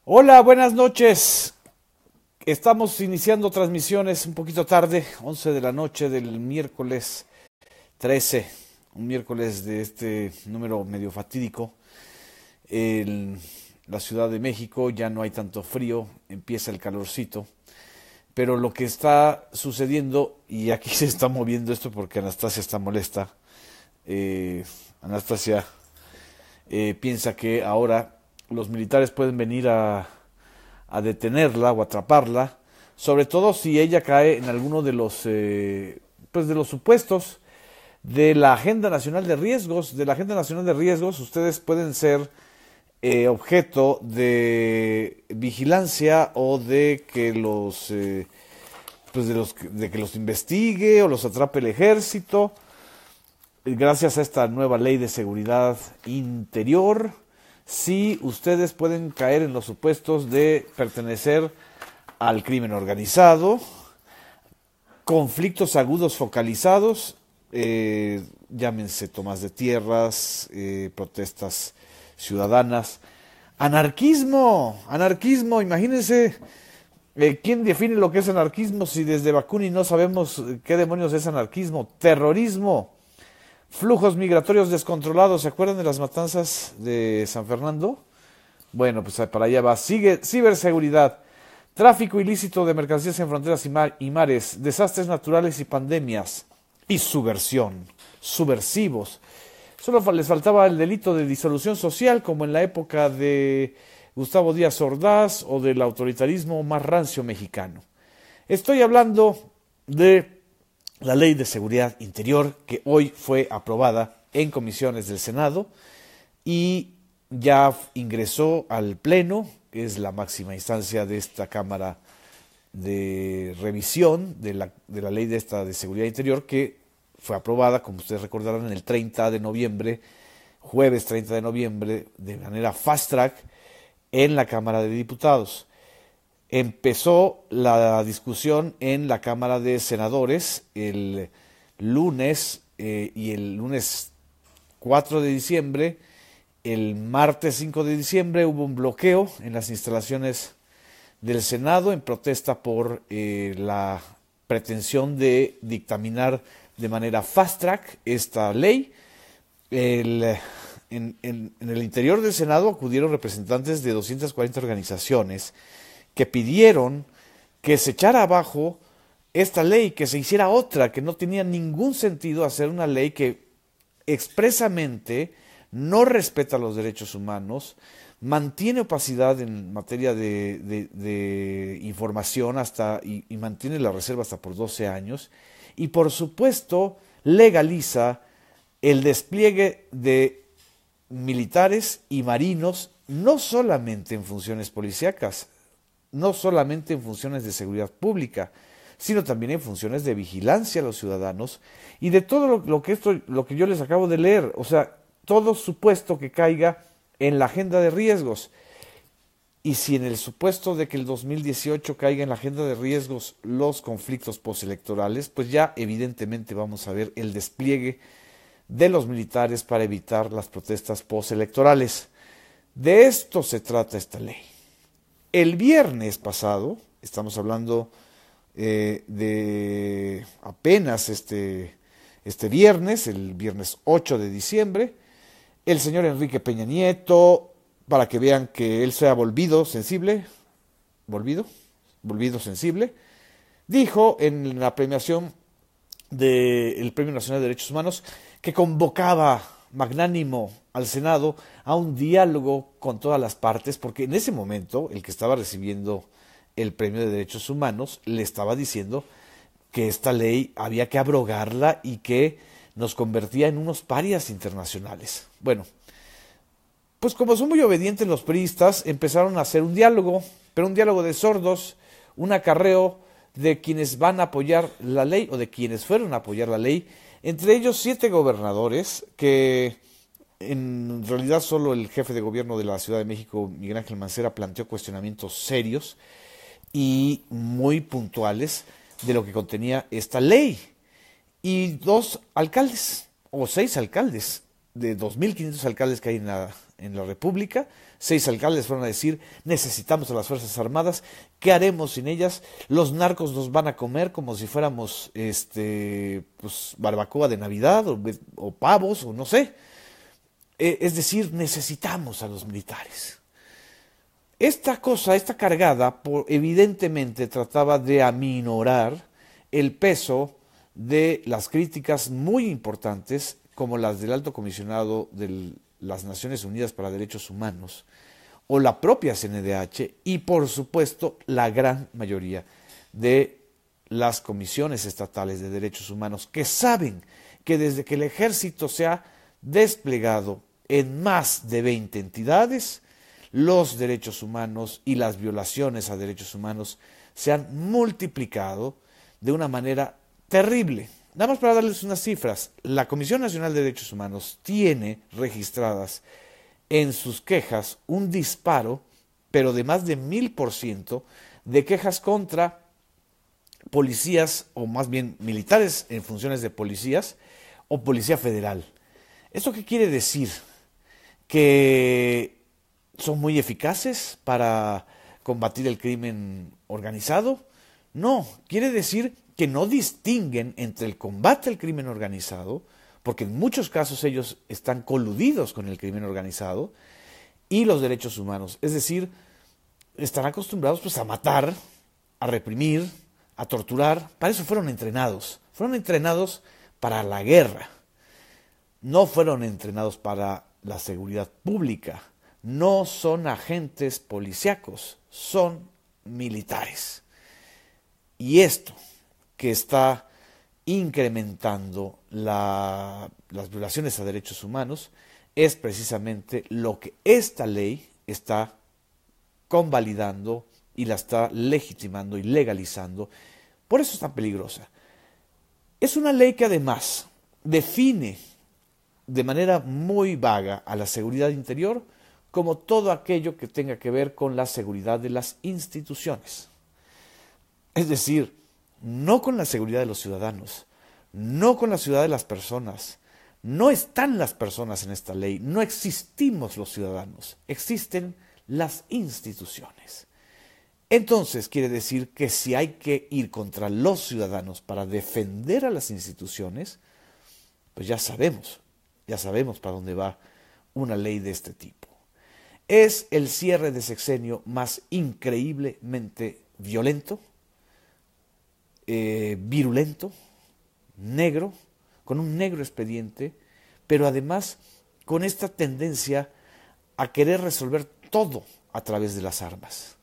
Hola, buenas noches. Estamos iniciando transmisiones un poquito tarde, 11 de la noche del miércoles 13, un miércoles de este número medio fatídico. En la Ciudad de México ya no hay tanto frío, empieza el calorcito, pero lo que está sucediendo, y aquí se está moviendo esto porque Anastasia está molesta, Anastasia piensa que ahora los militares pueden venir a detenerla o atraparla, sobre todo si ella cae en alguno de los, pues de los supuestos de la Agenda Nacional de Riesgos. De la Agenda Nacional de Riesgos, ustedes pueden ser objeto de vigilancia o de que los, pues de que los investigue o los atrape el ejército, gracias a esta nueva ley de seguridad interior. Si ustedes pueden caer en los supuestos de pertenecer al crimen organizado, conflictos agudos focalizados, llámense tomas de tierras, protestas ciudadanas, anarquismo, imagínense. ¿Quién define lo que es anarquismo si desde Bakunin no sabemos qué demonios es anarquismo? Terrorismo, flujos migratorios descontrolados. ¿Se acuerdan de las matanzas de San Fernando? Bueno, pues para allá va. Sigue ciberseguridad, tráfico ilícito de mercancías en fronteras y mares, desastres naturales y pandemias, y subversión, subversivos. Solo les faltaba el delito de disolución social, como en la época de Gustavo Díaz Ordaz o del autoritarismo más rancio mexicano. Estoy hablando de la Ley de Seguridad Interior, que hoy fue aprobada en comisiones del Senado y ya ingresó al Pleno, que es la máxima instancia de esta Cámara de revisión de la ley de seguridad interior, que fue aprobada, como ustedes recordarán, el 30 de noviembre, jueves 30 de noviembre, de manera fast track, en la Cámara de Diputados. Empezó la discusión en la Cámara de Senadores el lunes y el lunes 4 de diciembre. El martes 5 de diciembre hubo un bloqueo en las instalaciones del Senado en protesta por la pretensión de dictaminar de manera fast track esta ley. En el interior del Senado acudieron representantes de 240 organizaciones que pidieron que se echara abajo esta ley, que se hiciera otra, que no tenía ningún sentido hacer una ley que expresamente no respeta los derechos humanos, mantiene opacidad en materia de información y mantiene la reserva hasta por 12 años, y por supuesto legaliza el despliegue de militares y marinos, no solamente en funciones policíacas, no solamente en funciones de seguridad pública, sino también en funciones de vigilancia a los ciudadanos y de todo lo que yo les acabo de leer, o sea, todo supuesto que caiga en la agenda de riesgos. Y si en el supuesto de que el 2018 caiga en la agenda de riesgos los conflictos postelectorales, pues ya evidentemente vamos a ver el despliegue de los militares para evitar las protestas postelectorales. De esto se trata esta ley. El viernes pasado, estamos hablando de apenas este viernes, el viernes 8 de diciembre, el señor Enrique Peña Nieto, para que vean que él se ha volvido sensible, dijo en la premiación del Premio Nacional de Derechos Humanos que convocaba magnánimo al Senado a un diálogo con todas las partes, porque en ese momento el que estaba recibiendo el Premio de Derechos Humanos le estaba diciendo que esta ley había que abrogarla y que nos convertía en unos parias internacionales. Bueno, pues como son muy obedientes los priistas, empezaron a hacer un diálogo, pero un diálogo de sordos, un acarreo de quienes van a apoyar la ley o de quienes fueron a apoyar la ley, entre ellos 7 gobernadores, que en realidad solo el jefe de gobierno de la Ciudad de México, Miguel Ángel Mancera, planteó cuestionamientos serios y muy puntuales de lo que contenía esta ley. Y 2 alcaldes, o 6 alcaldes, de 2.500 alcaldes que hay en la República, 6 alcaldes fueron a decir, necesitamos a las Fuerzas Armadas, ¿qué haremos sin ellas? Los narcos nos van a comer como si fuéramos pues, barbacoa de Navidad o pavos o no sé. Es decir, necesitamos a los militares. Esta cargada, evidentemente trataba de aminorar el peso de las críticas muy importantes, como las del Alto Comisionado de las Naciones Unidas para Derechos Humanos, o la propia CNDH, y por supuesto la gran mayoría de las comisiones estatales de derechos humanos, que saben que desde que el ejército se ha desplegado en más de 20 entidades, los derechos humanos y las violaciones a derechos humanos se han multiplicado de una manera terrible. Nada más para darles unas cifras, la Comisión Nacional de Derechos Humanos tiene registradas en sus quejas un disparo, pero de más de 1000%, de quejas contra policías, o más bien militares en funciones de policías, o policía federal. ¿Esto qué quiere decir? ¿Que son muy eficaces para combatir el crimen organizado? No, quiere decir que no distinguen entre el combate al crimen organizado, porque en muchos casos ellos están coludidos con el crimen organizado, y los derechos humanos. Es decir, están acostumbrados pues, a matar, a reprimir, a torturar. Para eso fueron entrenados. Fueron entrenados para la guerra. No fueron entrenados para la seguridad pública. No son agentes policíacos, son militares. Y esto que está incrementando las violaciones a derechos humanos es precisamente lo que esta ley está convalidando y la está legitimando y legalizando. Por eso es tan peligrosa. Es una ley que además define de manera muy vaga a la seguridad interior como todo aquello que tenga que ver con la seguridad de las instituciones. Es decir, no con la seguridad de los ciudadanos, no con la seguridad de las personas. No están las personas en esta ley, no existimos los ciudadanos, existen las instituciones. Entonces quiere decir que si hay que ir contra los ciudadanos para defender a las instituciones, pues ya sabemos para dónde va una ley de este tipo. Es el cierre de sexenio más increíblemente violento, virulento, negro, con un negro expediente, pero además con esta tendencia a querer resolver todo a través de las armas,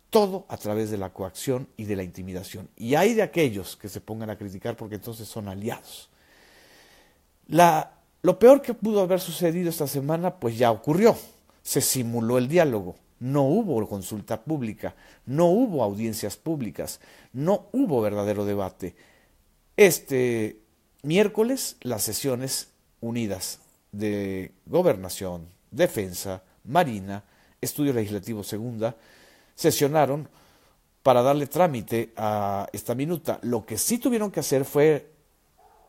todo a través de la coacción y de la intimidación. Y hay de aquellos que se pongan a criticar porque entonces son aliados. Lo peor que pudo haber sucedido esta semana, pues ya ocurrió. Se simuló el diálogo. No hubo consulta pública, no hubo audiencias públicas, no hubo verdadero debate. Este miércoles, las sesiones unidas de Gobernación, Defensa, Marina, Estudio Legislativo Segunda, sesionaron para darle trámite a esta minuta. Lo que sí tuvieron que hacer fue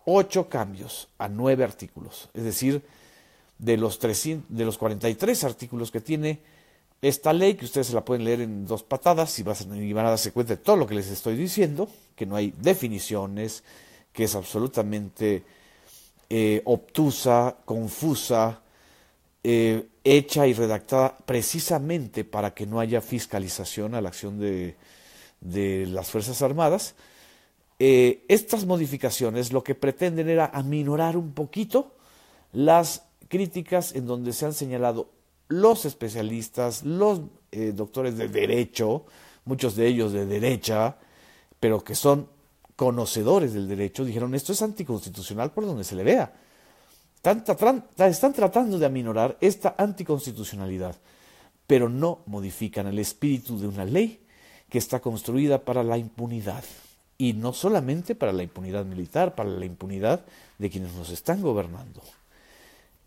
8 cambios a 9 artículos. Es decir, de los 43 artículos que tiene esta ley, que ustedes se la pueden leer en 2 patadas y van a darse cuenta de todo lo que les estoy diciendo, que no hay definiciones, que es absolutamente obtusa, confusa, hecha y redactada precisamente para que no haya fiscalización a la acción de las Fuerzas Armadas. Estas modificaciones lo que pretenden era aminorar un poquito las críticas en donde se han señalado los especialistas, los doctores de derecho, muchos de ellos de derecha, pero que son conocedores del derecho, dijeron esto es anticonstitucional por donde se le vea. Están tratando de aminorar esta anticonstitucionalidad, pero no modifican el espíritu de una ley que está construida para la impunidad. Y no solamente para la impunidad militar, para la impunidad de quienes nos están gobernando.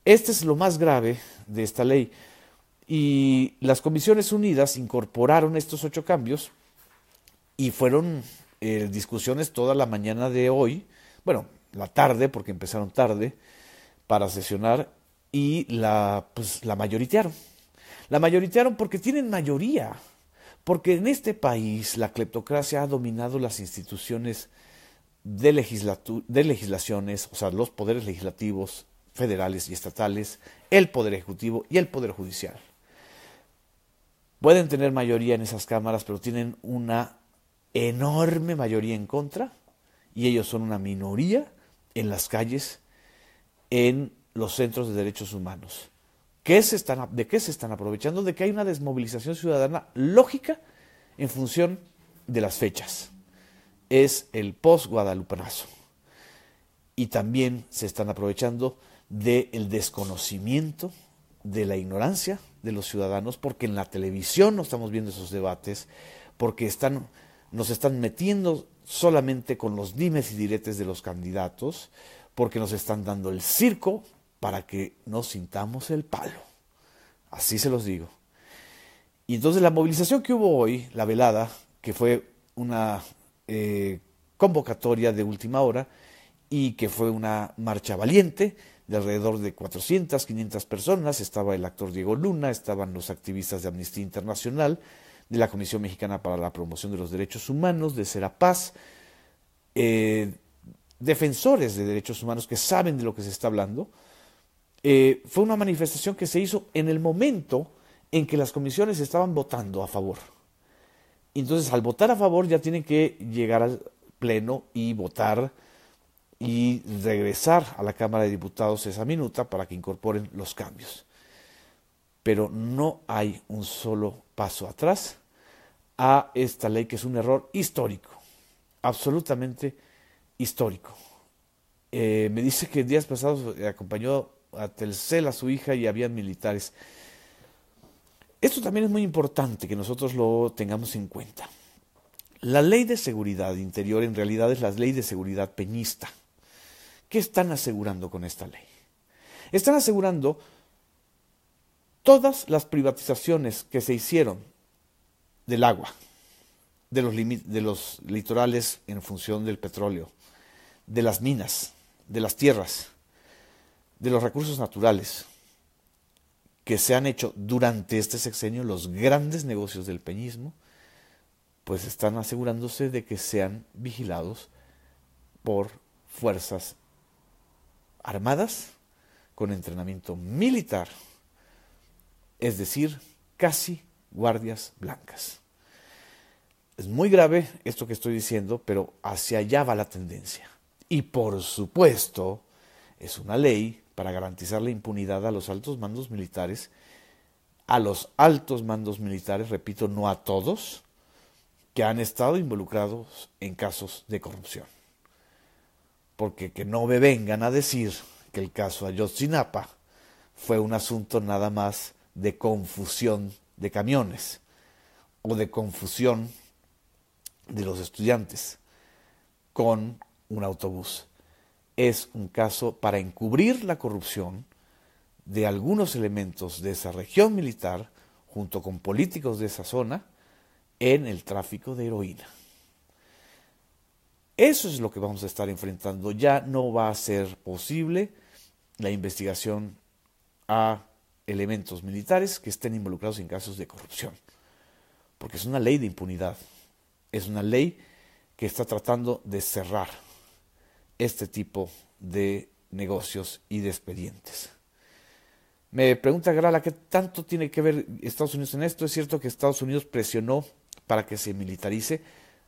Este es lo más grave de esta ley. Y las Comisiones Unidas incorporaron estos 8 cambios y fueron discusiones toda la mañana de hoy, bueno, la tarde, porque empezaron tarde, para sesionar y pues, la mayoritearon. La mayoritearon porque tienen mayoría, porque en este país la cleptocracia ha dominado las instituciones de legislaciones, o sea, los poderes legislativos, federales y estatales, el poder ejecutivo y el poder judicial. Pueden tener mayoría en esas cámaras, pero tienen una enorme mayoría en contra, y ellos son una minoría en las calles, en los centros de derechos humanos. ¿De qué se están aprovechando? De que hay una desmovilización ciudadana lógica en función de las fechas. Es el post-guadalupanazo. Y también se están aprovechando del desconocimiento, de la ignorancia de los ciudadanos, porque en la televisión no estamos viendo esos debates, porque nos están metiendo solamente con los dimes y diretes de los candidatos, porque nos están dando el circo para que nos sintamos el palo. Así se los digo. Y entonces la movilización que hubo hoy, la velada, que fue una convocatoria de última hora y que fue una marcha valiente de alrededor de 400, 500 personas, estaba el actor Diego Luna, estaban los activistas de Amnistía Internacional, de la Comisión Mexicana para la Promoción de los Derechos Humanos, de Serapaz, defensores de derechos humanos que saben de lo que se está hablando. Fue una manifestación que se hizo en el momento en que las comisiones estaban votando a favor. Entonces, al votar a favor ya tienen que llegar al pleno y votar y regresar a la Cámara de Diputados esa minuta para que incorporen los cambios. Pero no hay un solo paso atrás a esta ley, que es un error histórico, absolutamente histórico. Me dice que días pasados acompañó a Telcel a su hija y habían militares. Esto también es muy importante que nosotros lo tengamos en cuenta. La ley de seguridad interior en realidad es la ley de seguridad peñista. ¿Qué están asegurando con esta ley? Están asegurando todas las privatizaciones que se hicieron del agua, de los litorales en función del petróleo, de las minas, de las tierras, de los recursos naturales, que se han hecho durante este sexenio, los grandes negocios del peñismo, pues están asegurándose de que sean vigilados por fuerzas armadas con entrenamiento militar, es decir, casi guardias blancas. Es muy grave esto que estoy diciendo, pero hacia allá va la tendencia. Y por supuesto, es una ley para garantizar la impunidad a los altos mandos militares, repito, no a todos, que han estado involucrados en casos de corrupción. Porque que no me vengan a decir que el caso Ayotzinapa fue un asunto nada más de confusión de camiones o de confusión de los estudiantes con un autobús. Es un caso para encubrir la corrupción de algunos elementos de esa región militar junto con políticos de esa zona en el tráfico de heroína. Eso es lo que vamos a estar enfrentando. Ya no va a ser posible la investigación a elementos militares que estén involucrados en casos de corrupción, porque es una ley de impunidad, es una ley que está tratando de cerrar este tipo de negocios y de expedientes. Me pregunta Grala, ¿qué tanto tiene que ver Estados Unidos en esto? Es cierto que Estados Unidos presionó para que se militarice.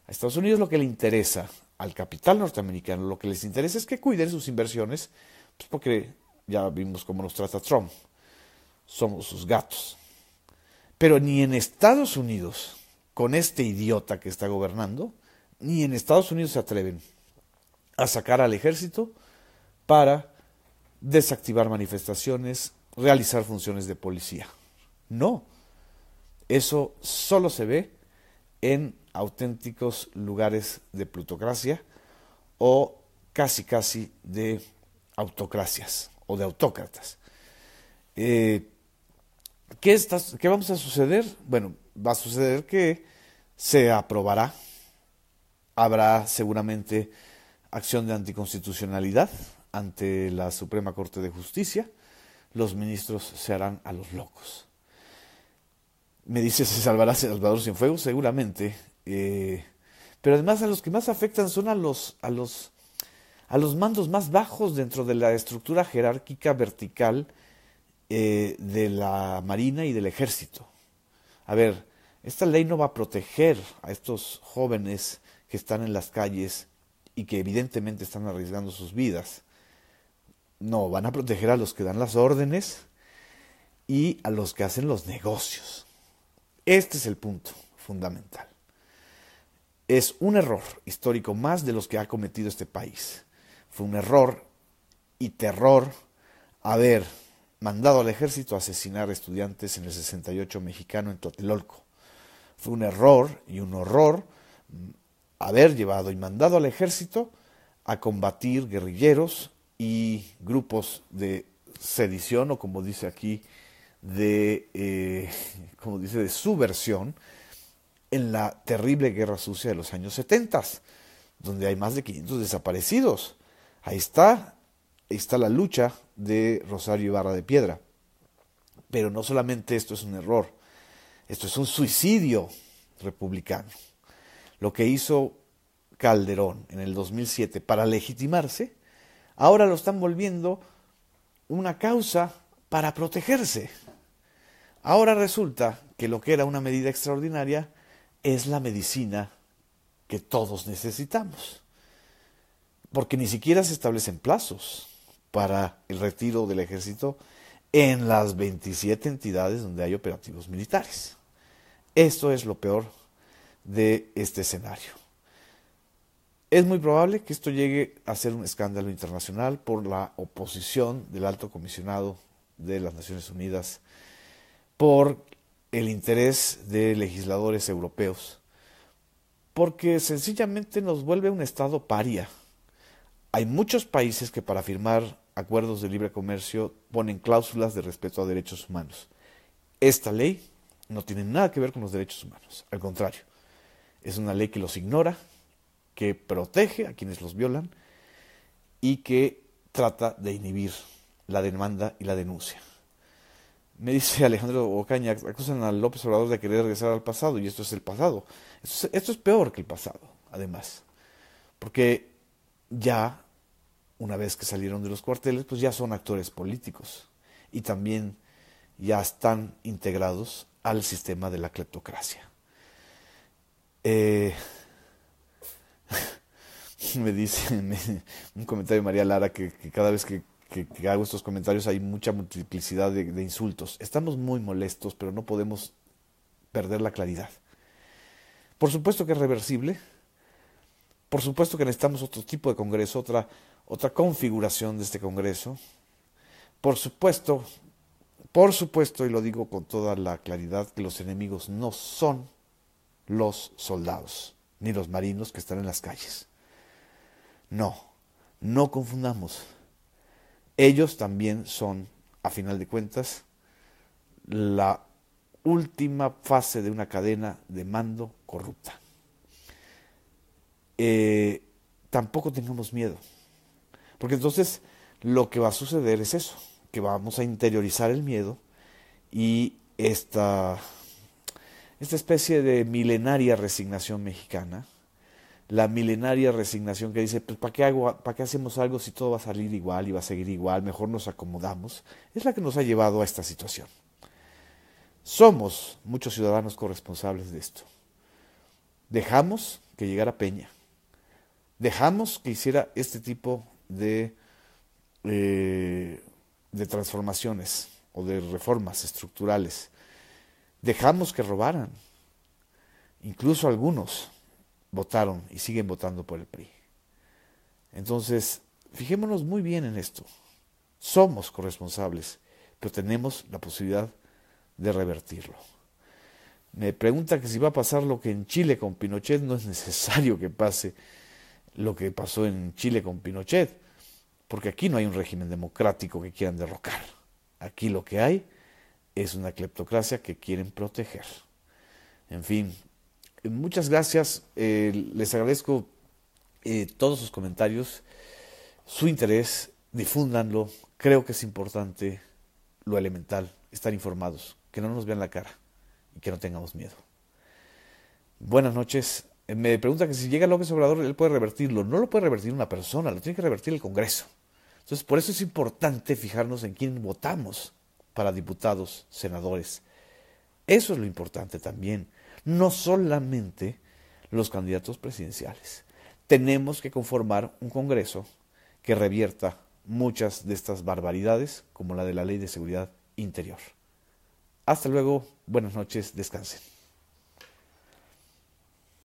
A Estados Unidos lo que le interesa, al capital norteamericano, lo que les interesa es que cuiden sus inversiones, pues porque ya vimos cómo nos trata Trump. Somos sus gatos. Pero ni en Estados Unidos, con este idiota que está gobernando, ni en Estados Unidos se atreven a sacar al ejército para desactivar manifestaciones, realizar funciones de policía. No, eso solo se ve en auténticos lugares de plutocracia o casi de autocracias o de autócratas. ¿Qué vamos a suceder? Bueno, va a suceder que se aprobará, habrá seguramente acción de anticonstitucionalidad ante la Suprema Corte de Justicia, los ministros se harán a los locos. Me dice, ¿se salvará Salvador Cienfuegos? Seguramente. Pero además a los que más afectan son a los mandos más bajos dentro de la estructura jerárquica vertical de la Marina y del Ejército. A ver, esta ley no va a proteger a estos jóvenes que están en las calles y que evidentemente están arriesgando sus vidas. No, van a proteger a los que dan las órdenes y a los que hacen los negocios. Este es el punto fundamental. Es un error histórico más de los que ha cometido este país. Fue un error y terror haber mandado al ejército a asesinar estudiantes en el 68 mexicano en Tlatelolco. Fue un error y un horror haber llevado y mandado al ejército a combatir guerrilleros y grupos de sedición, o como dice aquí, de subversión, en la terrible guerra sucia de los años 70, donde hay más de 500 desaparecidos. Ahí está la lucha de Rosario Ibarra de Piedra. Pero no solamente esto es un error, esto es un suicidio republicano. Lo que hizo Calderón en el 2007 para legitimarse, ahora lo están volviendo una causa para protegerse. Ahora resulta que lo que era una medida extraordinaria es la medicina que todos necesitamos. Porque ni siquiera se establecen plazos para el retiro del ejército en las 27 entidades donde hay operativos militares. Esto es lo peor de este escenario. Es muy probable que esto llegue a ser un escándalo internacional por la oposición del Alto Comisionado de las Naciones Unidas, por el interés de legisladores europeos, porque sencillamente nos vuelve un estado paria. Hay muchos países que para firmar acuerdos de libre comercio ponen cláusulas de respeto a derechos humanos. Esta ley no tiene nada que ver con los derechos humanos, al contrario, es una ley que los ignora, que protege a quienes los violan y que trata de inhibir la demanda y la denuncia. Me dice Alejandro Ocaña, acusan a López Obrador de querer regresar al pasado, y esto es el pasado. Esto es peor que el pasado, además, porque ya, una vez que salieron de los cuarteles, pues ya son actores políticos y también ya están integrados al sistema de la cleptocracia. Me dice un comentario de María Lara que cada vez que hago estos comentarios hay mucha multiplicidad de insultos. Estamos muy molestos, pero no podemos perder la claridad. Por supuesto que es reversible, por supuesto que necesitamos otro tipo de Congreso, otra configuración de este Congreso. Por supuesto, y lo digo con toda la claridad, que los enemigos no son los soldados, ni los marinos que están en las calles. No confundamos. Ellos también son, a final de cuentas, la última fase de una cadena de mando corrupta. Tampoco tengamos miedo, porque entonces lo que va a suceder es eso, que vamos a interiorizar el miedo y esta especie de milenaria resignación mexicana, la milenaria resignación que dice, pues ¿para qué hacemos algo si todo va a salir igual y va a seguir igual? Mejor nos acomodamos. Es la que nos ha llevado a esta situación. Somos muchos ciudadanos corresponsables de esto. Dejamos que llegara Peña. Dejamos que hiciera este tipo de transformaciones o de reformas estructurales. Dejamos que robaran. Incluso algunos votaron y siguen votando por el PRI. Entonces, fijémonos muy bien en esto. Somos corresponsables, pero tenemos la posibilidad de revertirlo. Me pregunta que si va a pasar lo que en Chile con Pinochet. No es necesario que pase lo que pasó en Chile con Pinochet, porque aquí no hay un régimen democrático que quieran derrocar. Aquí lo que hay es una cleptocracia que quieren proteger. En fin, muchas gracias, les agradezco todos sus comentarios, su interés, difúndanlo, creo que es importante lo elemental, estar informados, que no nos vean la cara y que no tengamos miedo. Buenas noches. Me pregunta que si llega López Obrador, él puede revertirlo. No lo puede revertir una persona, lo tiene que revertir el Congreso. Entonces, por eso es importante fijarnos en quién votamos para diputados, senadores. Eso es lo importante también. No solamente los candidatos presidenciales. Tenemos que conformar un Congreso que revierta muchas de estas barbaridades, como la de la Ley de Seguridad Interior. Hasta luego, buenas noches, descansen.